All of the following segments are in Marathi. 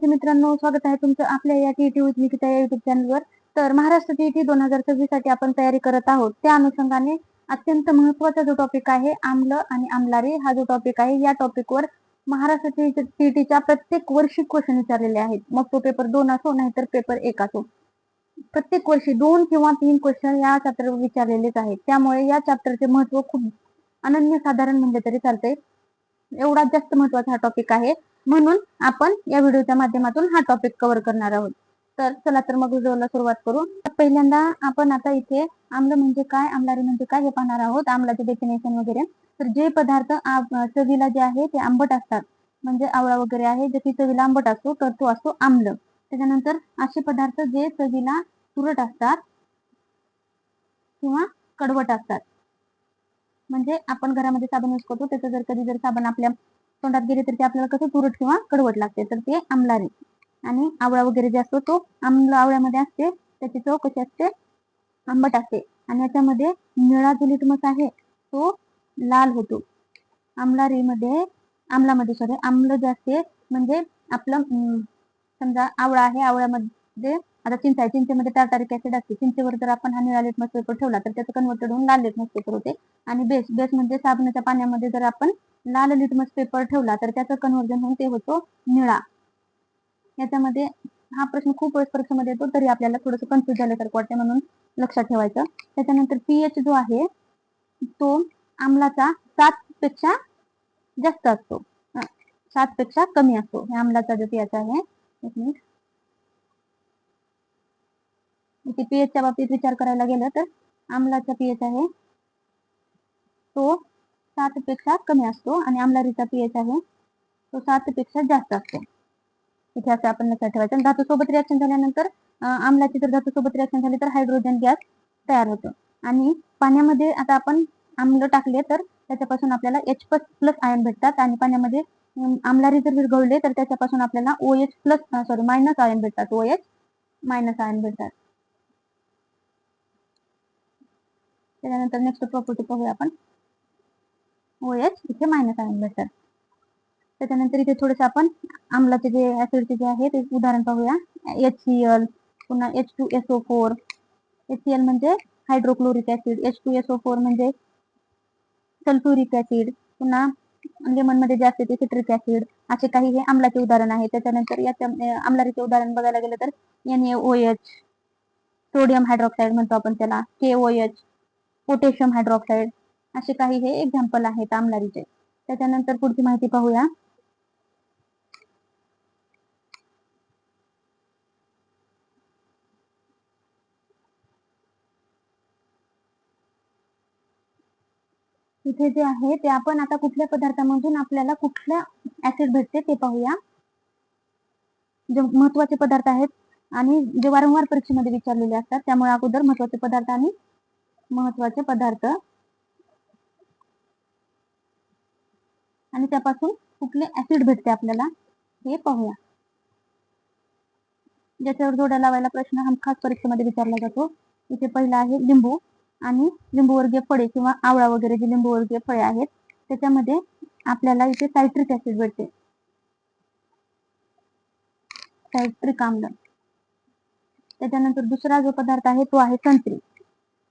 मित्रांनो, स्वागत आहे तुमचं आपल्या या टीईटी विथ निकिता या युट्यूब चॅनलवर. तर महाराष्ट्र टीईटी 2026 साठी आपण तयारी करत आहोत. त्या अनुषंगाने अत्यंत महत्त्वाचा जो टॉपिक आहे आम्ल आणि आम्लारी हा जो टॉपिक आहे, या टॉपिकवर महाराष्ट्र टीईटीच्या प्रत्येक वर्षी क्वेश्चन विचारलेले आहेत. मग तो पेपर 2 असो नाहीतर पेपर 1 असो, प्रत्येक वर्षी 2 किंवा 3 क्वेश्चन या चॅप्टरवर विचारलेलेच आहेत. त्यामुळे या चॅप्टरचे महत्त्व खूप अनन्यसाधारण म्हणजे तरी चालते, एवढा जास्त महत्त्वाचा हा टॉपिक आहे. म्हणून आपण या व्हिडिओच्या माध्यमातून हा टॉपिक कव्हर करणार आहोत. तर चला तर मग व्हिडिओला सुरुवात करू. पहिल्यांदा आपण आता इथे आम्ल म्हणजे काय, आम्लारी म्हणजे काय हे पाहणार आहोत, आम्लाचे डेफिनेशन वगैरे. तर जे पदार्थ चवीला जे आहे ते आंबट असतात, म्हणजे आवळा वगैरे आहे जे चवीला आंबट असतो तर तो असतो आम्ल. त्याच्यानंतर असे पदार्थ जे चवीला तुरट असतात किंवा कडवट असतात, म्हणजे आपण घरामध्ये साबण यूज करतो, त्याचं जर कधी जर साबण आपल्या तोंडात गेले तर ते आपल्याला कसं तुरट किंवा कडवट लागते, तर ते आम्लारी. आणि आवळा वगैरे जे असतो तो आम्ल आवळ्यामध्ये असते, त्याची चव कशी असते, आंबट असते. आणि याच्यामध्ये निळा जो लिटमस आहे तो लाल होतो. आम्लामध्ये आम्ल जे असते म्हणजे आपलं समजा आवळा आहे, आवळ्यामध्ये आता चिंच आहे, चिंचेमध्ये टार्टारिक ऍसिड असते. चिंचेवर जर आपण हा निळा लिटमस पेपर ठेवला तर त्याचं कन्वर्टेड होऊन लाल लिटमस पेपर होते. आणि बेस म्हणजे साबणाच्या पाण्यामध्ये जर आपण लाल लिटमस पेपर ठेवला तर त्याचं कन्वर्जन होऊन ते होतो निळा. याच्यामध्ये हा प्रश्न खूप वेळेस परीक्षेमध्ये येतो, तरी आपल्याला थोडंसं कन्फ्युज झाल्यासारखं वाटते, म्हणून लक्षात ठेवायचं. त्याच्यानंतर पीएच जो आहे तो आम्लाचा 7 पेक्षा जास्त असतो, 7 पेक्षा कमी असतो. हे आम्लाचा जो पीएच आहे, पीएचच्या बाबतीत विचार करायला गेलं तर आम्लाचा पीएच आहे तो 7 पेक्षा कमी असतो आणि आम्लारीचा पीएच आहे तो 7 पेक्षा जास्त असतो. इथे असं आपण लक्षात ठेवायचं. धातू सोबत रिएक्शन झाल्यानंतर आम्लाची जर धातू सोबत रिएक्शन झाली तर हायड्रोजन गॅस तयार होतो. आणि पाण्यामध्ये आता आपण आम्ल टाकले तर त्याच्यापासून आपल्याला H+ आयन भेटतात, आणि पाण्यामध्ये आम्लारी जर विरघळले तर त्याच्यापासून आपल्याला मायनस आयन भेटतात, OH मायनस आयन भेटतात. त्याच्यानंतर नेक्स्ट प्रॉपर्टी पाहूया आपण, OH इथे मायनस आयन भेटतात. त्याच्यानंतर इथे थोडंसं आपण आम्लाचे जे ऍसिडचे जे आहे ते उदाहरण पाहूया. HCl, पुन्हा H2SO4. HCl म्हणजे हायड्रोक्लोरिक ऍसिड, H2SO4 म्हणजे सल्फ्युरिक ऍसिड, पुन्हा लेमन मध्ये जे असते ते सिट्रिक ऍसिड. असे काही हे आम्लाचे उदाहरण आहे. त्याच्यानंतर याच्या आम्लारीचे उदाहरण बघायला गेलं तर NaOH, सोडियम हायड्रॉक्साईड म्हणतो आपण त्याला, KOH, पोटॅशियम हायड्रॉक्साईड, असे काही हे एक्झाम्पल आहेत आम्लारीचे. त्याच्यानंतर पुढची माहिती पाहूया. इथे जे आहे ते आपण आता कुठल्या पदार्थामधून आपल्याला कुठल्या ऍसिड भेटते ते पाहूया. जे महत्वाचे पदार्थ आहेत आणि जे वारंवार परीक्षेमध्ये विचारलेले असतात, त्यामुळे अगोदर महत्वाचे पदार्थ आणि त्यापासून कुठले ऍसिड भेटते आपल्याला हे पाहूया. ज्याच्यावर जोड्या लावायला प्रश्न हा खास परीक्षेमध्ये विचारला जातो. इथे पहिला आहे लिंबू आणि लिंबूवर्गीय फळे किंवा आवळा वगैरे जे लिंबूवर्गीय फळे आहेत त्याच्यामध्ये आपल्याला इथे सायट्रिक ऍसिड भेटते, सायट्रिक आम्ल. त्याच्यानंतर दुसरा जो पदार्थ आहे तो आहे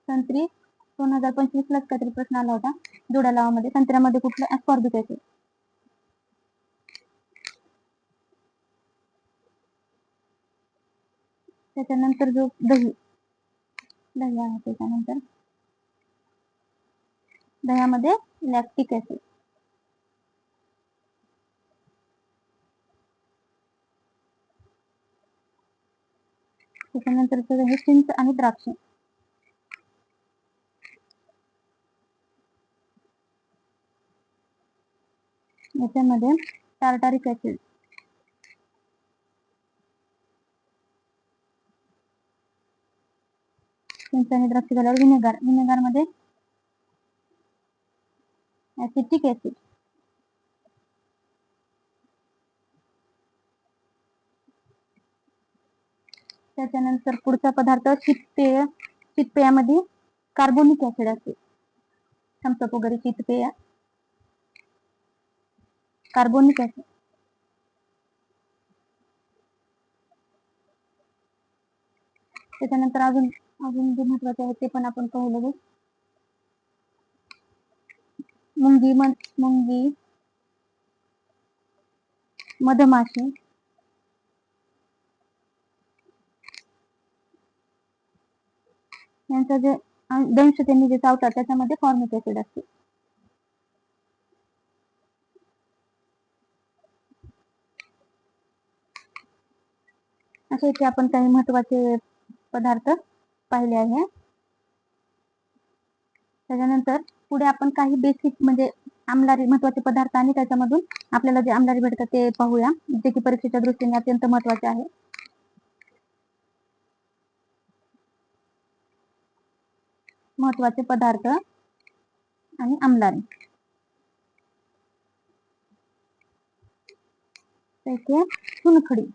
संत्री. 2025 लाच काहीतरी प्रश्न आला होता जोड्या लावामध्ये. संत्र्यामध्ये कुठलं, ऍस्कॉर्बिक ऍसिड. त्याच्यानंतर जो दही आहे, त्याच्यानंतर दह्यामध्ये लॅक्टिक ऍसिड. त्याच्यानंतर हे चिंच आणि द्राक्ष. याच्यामध्ये टार्टारिक ऍसिड. चिंच आणि द्राक्ष झाल्यावर विनेगर मध्ये ऍसिटिक ऍसिड. त्याच्यानंतर पुढचा पदार्थ शीतपेय. शीतपेयामध्ये कार्बोनिक ऍसिड असते. थम्सअप वगैरे शीतपेय, कार्बोनिक ऍसिड. त्याच्यानंतर अजून अजून जे महत्वाचे आहे ते पण आपण पाहू. मुंगी, मधमाशी, यांचं जे दंश त्यांनी जे चावतात त्याच्यामध्ये फॉर्मिक ऍसिड असते. असे इथे आपण काही महत्वाचे पदार्थ पाहिले आहे. त्याच्यानंतर पुढे आपण काही बेसिक म्हणजे आम्लारी महत्वाचे पदार्थ आणि त्याच्यामधून आपल्याला जे आम्लारी भेटतात ते पाहूया, जे की परीक्षेच्या दृष्टीने अत्यंत महत्वाचे आहे. महत्वाचे पदार्थ आणि आम्लारी. त्याचे चुनखडी.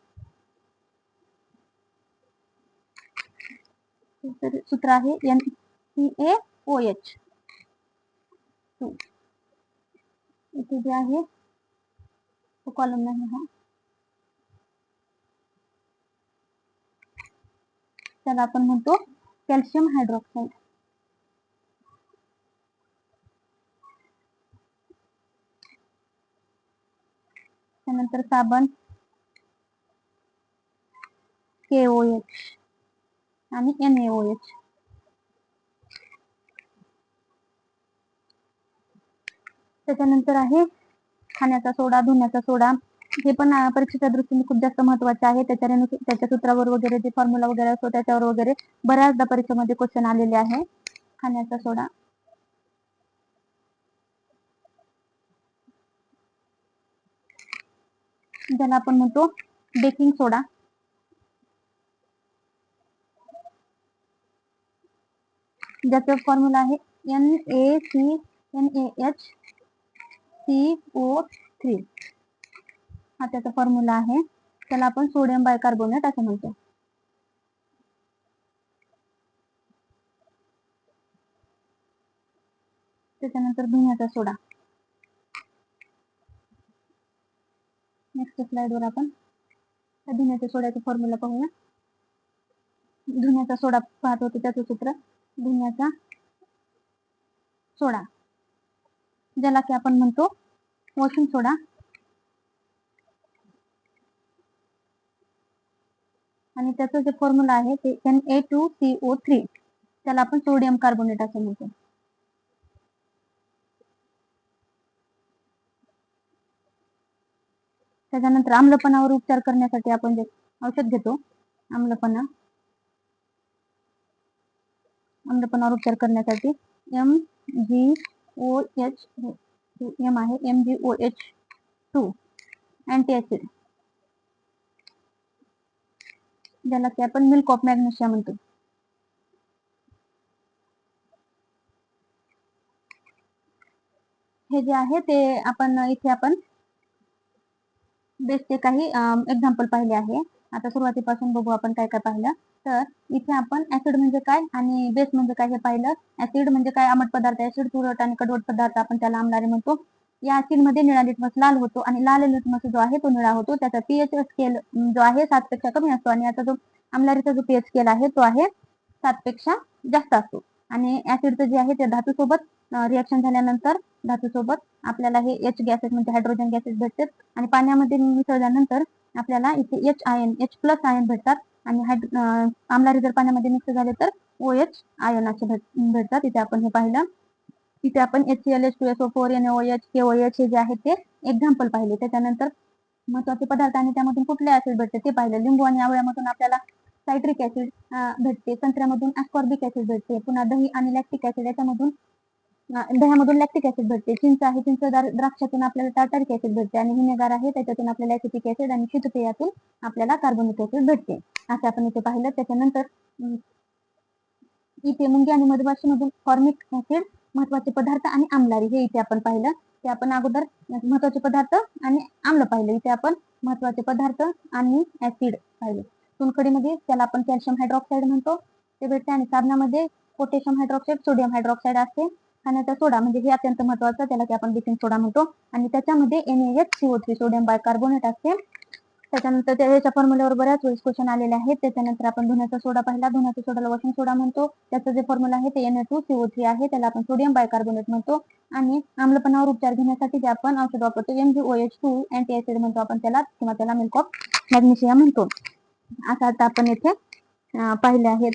सूत्र आहे NaCO2. इथे जे आहे तो कॉलम नाही हा, त्याला आपण म्हणतो कॅल्शियम हायड्रॉक्साईड. त्यानंतर साबण KOH आणि NaOH. त्याच्यानंतर आहे खाण्याचा सोडा, धुण्याचा सोडा. हे पण परीक्षेच्या दृष्टीने खूप जास्त महत्वाचे आहे. त्याच्या सूत्रावर वगैरे जे फॉर्म्युला वगैरे असतो त्याच्यावर वगैरे बऱ्याचदा परीक्षेमध्ये क्वेश्चन आलेले आहे. खाण्याचा सोडा, ज्याला आपण म्हणतो बेकिंग सोडा. ज्याचा फॉर्म्युला आहे NaCNaHCO3. हा त्याचा फॉर्म्युला आहे. त्याला आपण सोडियम बायकार्बोनेट असं म्हणतो. त्याच्यानंतर धुण्याचा सोडा. नेक्स्ट स्लाइडवर आपण धुण्याच्या सोड्याचा फॉर्म्युला पाहूया. धुण्याचा सोडा पाहत होतो त्याचं सूत्र धुण्याचा सोडा, ज्याला की आपण म्हणतो वॉशिंग सोडा. आणि त्याचं जे फॉर्म्युला आहे ते Na2CO3. त्याला आपण सोडियम कार्बोनेट असं म्हणतो. त्याच्यानंतर आम्लपणावर उपचार करण्यासाठी आपण जे औषध घेतो, आम्लपणावर उपचार करण्यासाठी MgOH2 अँटीऍसिड, ज्याला की आपण मिल्क ऑफ मॅग्नेशिया म्हणतो. हे जे आहे ते आपण इथे आपण बेसचे काही एक्झाम्पल पाहिले आहे. आता सुरुवातीपासून बघू आपण काय काय पाहिलं. तर इथे आपण ऍसिड म्हणजे काय आणि बेस म्हणजे काय हे पाहिलं. ऍसिड म्हणजे काय, आम्ल पदार्थ. ऍसिड तुरट आणि कडवट पदार्थ आपण त्याला आम्लारी म्हणतो. या ऍसिड मध्ये निळा लिटमस लाल होतो आणि लाल लिटमस जो आहे तो निळा होतो. त्याचा पीएच स्केल जो आहे 7 पेक्षा कमी असतो आणि याचा जो आम्लारीचा जो पीएच स्केल आहे तो आहे 7 पेक्षा जास्त असतो. आणि ऍसिडचं जे आहे ते धातू सोबत रिएक्शन झाल्यानंतर धातू सोबत आपल्याला हे H गॅसेस म्हणजे हायड्रोजन गॅसेस भेटतात आणि पाण्यामध्ये मिसळल्यानंतर आपल्याला इथे H प्लस आयन भेटतात आणि आम्लारी जर पाण्यामध्ये मिक्स झाले तर OH आयन असे भेटतात. इथे आपण हे पाहिलं. इथे आपण HCl, H2SO4, NaOH, KOH हे जे आहे ते एक्झाम्पल पाहिले. त्याच्यानंतर महत्वाचे पदार्थ आणि त्यामधून कुठले ऍसिड भेटते ते पाहिलं. लिंबू आणि आवळ्यामधून आपल्याला सायट्रिक ऍसिड भेटते, संत्र्यामधून अस्कॉर्बिक ऍसिड भेटते, पुन्हा दही आणि लॅक्टिक ऍसिड याच्यामधून दह्यामधून लॅक्टिक ऍसिड भेटते, चिंच आहे चिंचदार द्राक्षातून आपल्याला टार्टारिक ऍसिड भेटते आणि व्हिनेगार आहे त्याच्यातून आपल्याला ऍसिटिक ऍसिड आणि शीतपेयातून आपल्याला कार्बोनिक ऍसिड भेटते. असं आपण इथे पाहिलं. त्याच्यानंतर इथे मुंगी आणि मधमाशीमधून फॉर्मिक ऍसिड, महत्वाचे पदार्थ आणि आम्लारी हे इथे आपण पाहिलं. ते आपण अगोदर महत्वाचे पदार्थ आणि आम्ल पाहिले. इथे आपण महत्वाचे पदार्थ आणि ऍसिड पाहिले. चुनखडीमध्ये त्याला आपण कॅल्शियम हायड्रॉक्साईड म्हणतो ते भेटते आणि साबणामध्ये पोटॅशियम हायड्रॉक्साईड, सोडियम हायड्रॉक्साईड असते. खाण्याचा सोडा म्हणजे हे अत्यंत महत्वाचं, त्याला की आपण बेकिंग सोडा म्हणतो आणि त्याच्यामध्ये NaHCO3 सोडियम बायकार्बोनेट असते. त्याच्यानंतर ह्याच्या फॉर्म्युल्यावर बऱ्याच वेळेस क्वेश्चन आलेले आहेत. त्याच्यानंतर आपण धुण्याचा सोडा पाहिला. धुण्याच्या सोड्याला वॉशिंग सोडा म्हणतो. त्याचं जे फॉर्म्युला आहे ते Na2CO3 आहे. त्याला आपण सोडियम बायकार्बोनेट म्हणतो. आणि आम्लपणावर उपचार घेण्यासाठी जे आपण औषध वापरतो MgOH2 अँटी ऍसिड म्हणतो आपण त्याला, किंवा त्याला मिल्क ऑफ मॅग्नेशिया म्हणतो. असं आता आपण येथे पाहिले आहेत.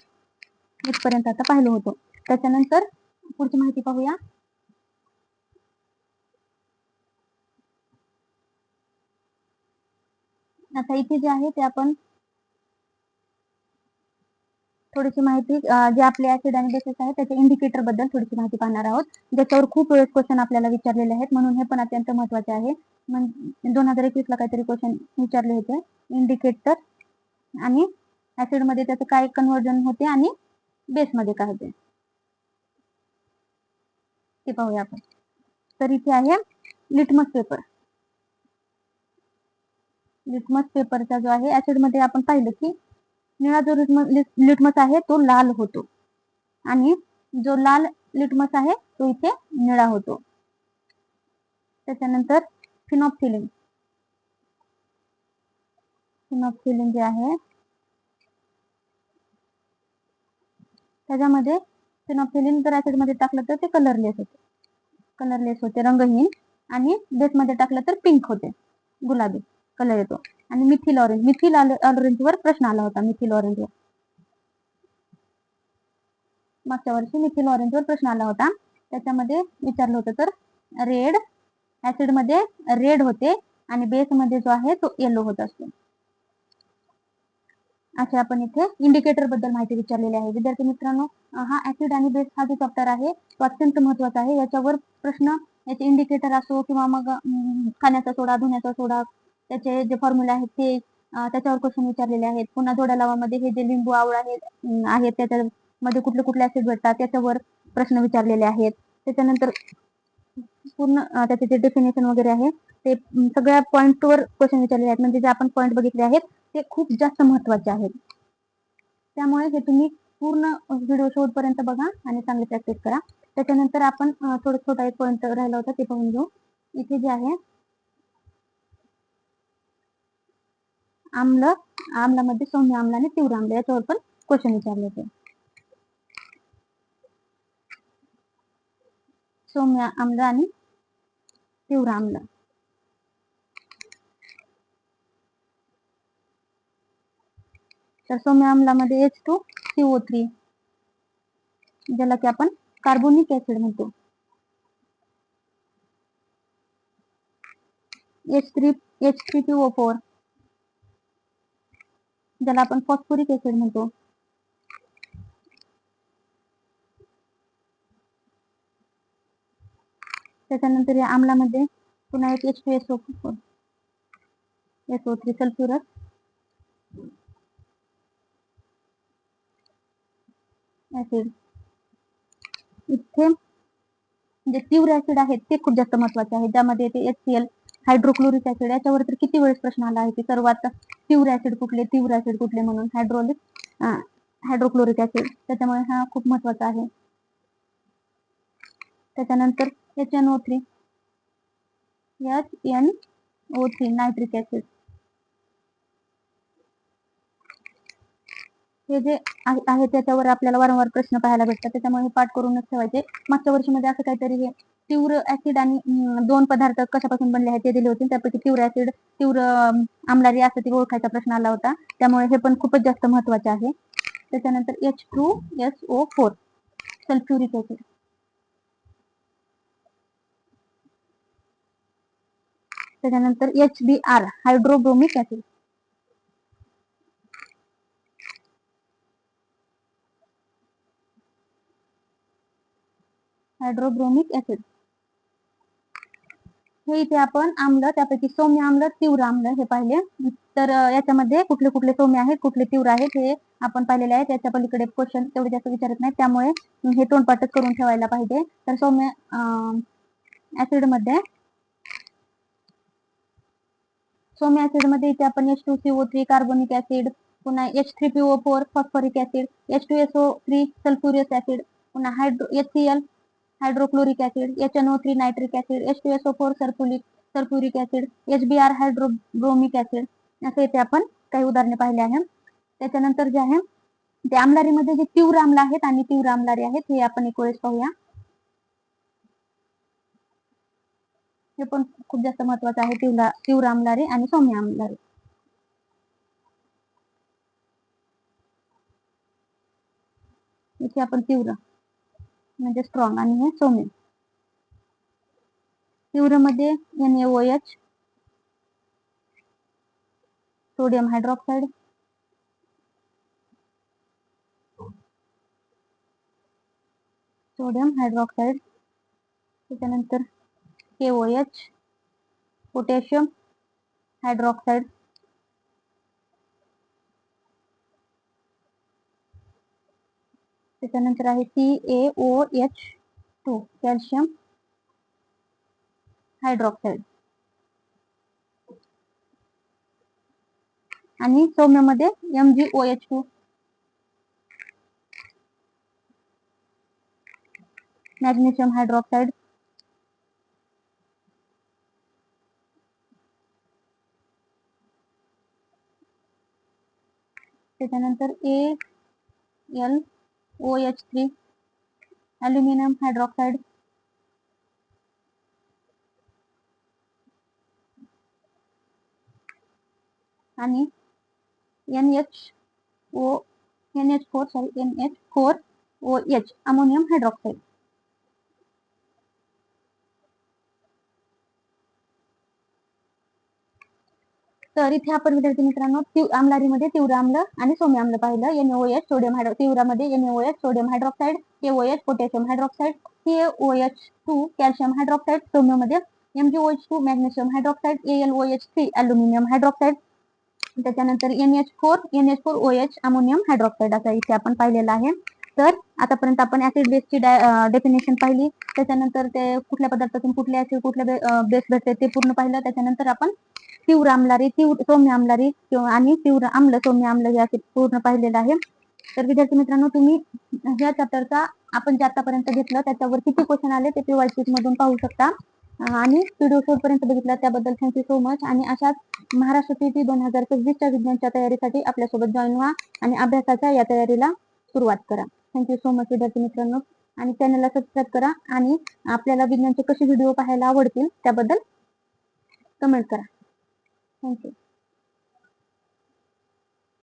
इथपर्यंत आता पाहिलं होतं. त्याच्यानंतर पुढची माहिती पाहूया. आता इथे जे आहे ते आपण थोडीशी माहिती जे आपले ऍसिड आणि बेसिस आहेत त्याच्या इंडिकेटर बद्दल थोडीशी माहिती पाहणार आहोत, ज्याच्यावर खूप वेळेस क्वेश्चन आपल्याला विचारलेले आहेत, म्हणून हे पण अत्यंत महत्वाचे आहे. 2021 ला काहीतरी क्वेश्चन विचारले होते. इंडिकेटर आणि ऍसिड मध्ये त्याचं काय कन्वर्जन होते आणि बेस मध्ये काय होते ते पाहूया आपण. तर इथे आहे लिटमस पेपर. लिटमस पेपरचा जो आहे ऍसिड मध्ये आपण पाहिलं की निळा जो लिटमस आहे तो लाल होतो आणि जो लाल लिटमस आहे तो इथे निळा होतो. त्याच्यानंतर फिनॉक्सिलिन. फिनॉक्सिलिन जे आहे त्याच्यामध्ये फिनॉक्सिलिन जर ऍसिड मध्ये टाकलं तर ते कलरलेस होते, रंगहीन. आणि बेस मध्ये टाकलं तर पिंक होते, गुलाबी कलर येतो. आणि मिथिल ऑरेंज वर प्रश्न आला होता. मिथिल ऑरेंज वर मागच्या वर्षी मिथिल ऑरेंज वर प्रश्न आला होता. त्याच्यामध्ये विचारलं होतं तर रेड ऍसिड मध्ये रेड होते आणि बेस मध्ये जो आहे तो येलो होत असतो. असे आपण इथे इंडिकेटर बद्दल माहिती विचारलेली आहे. विद्यार्थी मित्रांनो, हा ऍसिड आणि बेस हा जो चॅप्टर आहे तो अत्यंत महत्वाचा आहे. याच्यावर प्रश्न याचे इंडिकेटर असो किंवा मग खाण्याचा सोडा, धुण्याचा सोडा, त्याचे जे फॉर्म्युला आहेत ते त्याच्यावर क्वेश्चन विचारलेले आहेत. पुन्हा दोड्या लावामध्ये हे जे लिंबू आवळा आहेत त्याच्यामध्ये कुठले कुठले ऍसिड भेटतात त्याच्यावर प्रश्न विचारलेले आहेत. त्याच्यानंतर पूर्ण त्याचे जे डेफिनेशन वगैरे आहे ते सगळ्या पॉइंटवर क्वेश्चन विचारलेले आहेत. म्हणजे जे आपण पॉइंट बघितले आहेत ते खूप जास्त महत्वाचे आहेत. त्यामुळे हे तुम्ही पूर्ण व्हिडिओ शेवटपर्यंत बघा आणि चांगली प्रॅक्टिस करा. त्याच्यानंतर आपण थोडं छोटा एक पॉइंट राहिला होता ते पाहून घेऊ. इथे जे आहे आम्लामध्ये सौम्य आम्ल आणि तीव्र आम्ल याच्यावर पण क्वेश्चन विचारले होते. सौम्य आम्ल आणि तीव्र आम्ल. तर सौम्य आम्लामध्ये H2CO3 ज्याला की आपण कार्बोनिक ऍसिड म्हणतो. H3PO4 ज्याला आपण फॉस्फोरिक ऍसिड म्हणतो. त्याच्यानंतर या आम्लामध्ये पुन्हा एक H2SO4 SO3 सल्फ्युरस ऍसिड. इथे जे तीव्र ऍसिड आहेत ते खूप जास्त महत्वाचे आहेत, ज्यामध्ये ते HCl हायड्रोक्लोरिक ऍसिड. याच्यावर तर किती वेळेस प्रश्न आला आहे की सर्वात तीव्र ऍसिड कुठले म्हणून हायड्रोक्लोरिक ऍसिड. त्याच्यामुळे हा खूप महत्वाचा आहे. त्याच्यानंतर HNO3 नायट्रिक ऍसिड. हे जे आहे त्याच्यावर आपल्याला वारंवार प्रश्न पाहायला भेटतात, त्याच्यामुळे हे पाठ करूनच ठेवायचे. मागच्या वर्षीमध्ये असं काहीतरी हे तीव्र ऍसिड आणि दोन पदार्थ कशापासून बनले आहेत ते दिले होते. त्यापैकी तीव्र ऍसिड तीव्र आम्लारी असं ते ओळखायचा प्रश्न आला होता. त्यामुळे हे पण खूपच जास्त महत्वाचे आहे. त्याच्यानंतर H2SO4 सल्फ्युरिक ऍसिड. त्याच्यानंतर HBr हायड्रोब्रोमिक ऍसिड. हायड्रोब्रोमिक ऍसिड. हे इथे आपण आम्ल, त्यापैकी सौम्य आम्ल, तीव्र आम्ल हे पाहिले. तर याच्यामध्ये कुठले कुठले सौम्य आहेत, कुठले तीव्र आहेत हे आपण पाहिलेले आहे. त्याच्या पलीकडे क्वेश्चन तेवढे जास्त विचारत नाही, त्यामुळे हे तोंडपाठच करून ठेवायला पाहिजे. तर सौम्य ऍसिड मध्ये इथे आपण H2CO3 कार्बोनिक ऍसिड, पुन्हा H3PO4 phosphoric acid, H2SO3 sulphuric acid, पुन्हा HCl hydrochloric acid, HNO3 nitric acid, H2SO4 sulphuric acid, HBr hydrobromic acid. असं इथे आपण काही उदाहरणे पाहिले आहे. त्याच्यानंतर जे आहे ते आम्लारीमध्ये जे तीव्र आम्ल आहेत आणि तीव्र आम्लारी आहेत हे आपण एक वेळेस पाहूया. हे पण खूप जास्त महत्वाचं आहे, तीव्र आम्लारी आणि सौम्य आम्लारी. इथे आपण तीव्र म्हणजे स्ट्रॉंग आणि हे सौम्य. तीव्र मध्ये NaOH, सोडियम हायड्रॉक्साइड, त्याच्यानंतर KOH, पोटॅशियम हायड्रॉक्साइड, त्याच्यानंतर आहे CaOH2, कॅल्शियम हायड्रॉक्साइड. आणि सौम्यमध्ये MgOH2, मॅग्नेशियम हायड्रॉक्साइड, त्याच्यानंतर AlOH3, अल्युमिनियम हायड्रॉक्साइड, आणि NH4OH, अमोनियम हायड्रॉक्साइड. तर इथे आपण विद्यार्थी मित्रांनो आम्लारीमध्ये तीव्र आम्ल आणि सौम्य आम्ल पाहिलं. NaOH, सोडियम तीव्रमध्ये NaOH, sodium hydroxide, KOH, potassium hydroxide, CaOH2, calcium hydroxide, सौम्यमध्ये MgOH2, magnesium hydroxide, AlOH3, aluminium hydroxide, त्याच्यानंतर NH4OH, अमोनियम हायड्रॉक्साइड असं इथे आपण पाहिलेलं आहे. तर आतापर्यंत आपण ऍसिड बेसची डेफिनेशन पाहिली. त्याच्यानंतर ते कुठल्या पदार्थातून कुठले ऍसिड कुठल्या बेस भेटते ते पूर्ण पाहिलं. त्याच्यानंतर आपण तीव्र आम्लारी, सौम्य आम्लारी आणि तीव्र आम्ल, सौम्य आम्ल हे असे पूर्ण पाहिलेलं आहे. तर विद्यार्थी मित्रांनो, तुम्ही ह्या चॅप्टरचा आपण जे आतापर्यंत घेतलं त्याच्यावर किती क्वेश्चन आले ते PYQ मधून पाहू शकता. आणि व्हिडिओ शेवटपर्यंत बघितला त्याबद्दल थँक्यू सो मच. आणि अशाच महाराष्ट्र CET 2026च्या विज्ञानच्या तयारीसाठी आपल्यासोबत जॉईन व्हा आणि अभ्यासाच्या या तयारीला सुरुवात करा. थँक्यू सो मच विद्यार्थी मित्रांनो. आणि चॅनलला सबस्क्राईब करा आणि आपल्याला विज्ञानचे कसे व्हिडिओ पाहायला आवडतील त्याबद्दल कमेंट करा. थँक्यू.